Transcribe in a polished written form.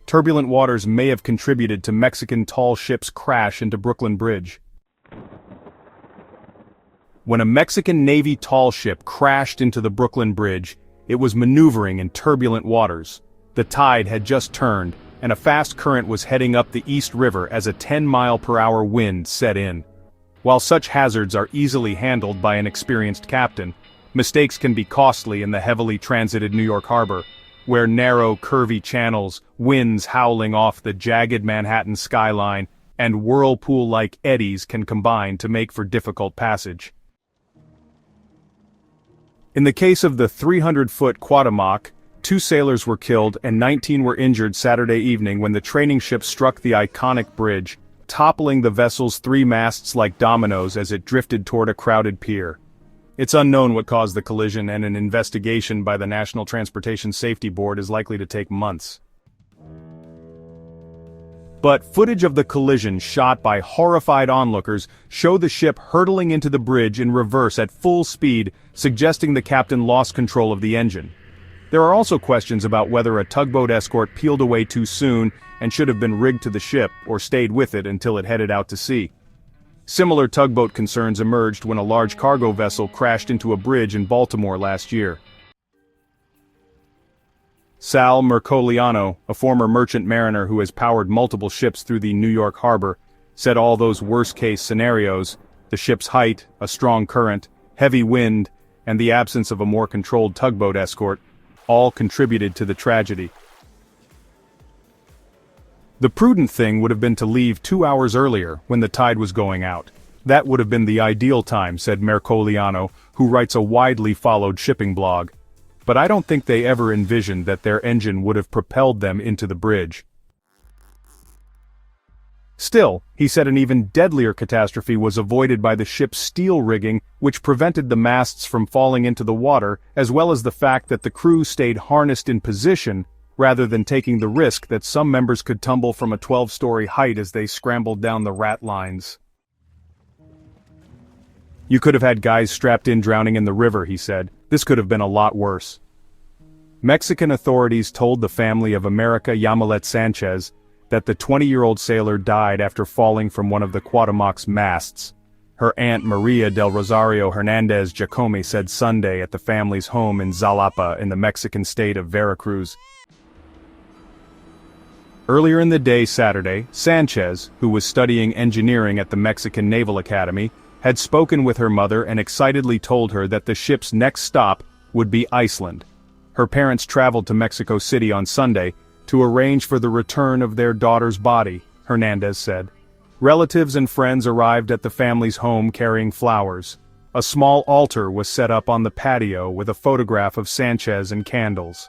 turbulent waters may have contributed to Mexican tall ships' crash into Brooklyn Bridge. When a Mexican Navy tall ship crashed into the Brooklyn Bridge, it was maneuvering in turbulent waters. The tide had just turned, and a fast current was heading up the East River as a 10-mile-per-hour wind set in. While such hazards are easily handled by an experienced captain, mistakes can be costly in the heavily transited New York harbor, where narrow, curvy channels, winds howling off the jagged Manhattan skyline, and whirlpool-like eddies can combine to make for difficult passage. In the case of the 300-foot Quatamoc, 2 sailors were killed and 19 were injured Saturday evening when the training ship struck the iconic bridge, toppling the vessel's 3 masts like dominoes as it drifted toward a crowded pier. It's unknown what caused the collision, and an investigation by the National Transportation Safety Board is likely to take months. But footage of the collision shot by horrified onlookers show the ship hurtling into the bridge in reverse at full speed, suggesting the captain lost control of the engine. There are also questions about whether a tugboat escort peeled away too soon and should have been rigged to the ship or stayed with it until it headed out to sea. Similar tugboat concerns emerged when a large cargo vessel crashed into a bridge in Baltimore last year. Sal Mercoliano, a former merchant mariner who has powered multiple ships through the New York harbor, said all those worst-case scenarios, the ship's height, a strong current, heavy wind, and the absence of a more controlled tugboat escort, all contributed to the tragedy. The prudent thing would have been to leave 2 hours earlier, when the tide was going out. That would have been the ideal time, said Mercoliano, who writes a widely followed shipping blog. But I don't think they ever envisioned that their engine would have propelled them into the bridge. Still, he said an even deadlier catastrophe was avoided by the ship's steel rigging, which prevented the masts from falling into the water, as well as the fact that the crew stayed harnessed in position, rather than taking the risk that some members could tumble from a 12-story height as they scrambled down the rat lines. You could have had guys strapped in drowning in the river, he said. This could have been a lot worse. Mexican authorities told the family of América Yamilet Sánchez that the 20-year-old sailor died after falling from one of the Quatamoc's masts. Her aunt Maria del Rosario Hernandez Jacome said Sunday at the family's home in Jalapa in the Mexican state of Veracruz. Earlier in the day Saturday, Sánchez, who was studying engineering at the Mexican Naval Academy, had spoken with her mother and excitedly told her that the ship's next stop would be Iceland. Her parents traveled to Mexico City on Sunday to arrange for the return of their daughter's body, Hernandez said. Relatives and friends arrived at the family's home carrying flowers. A small altar was set up on the patio with a photograph of Sánchez and candles.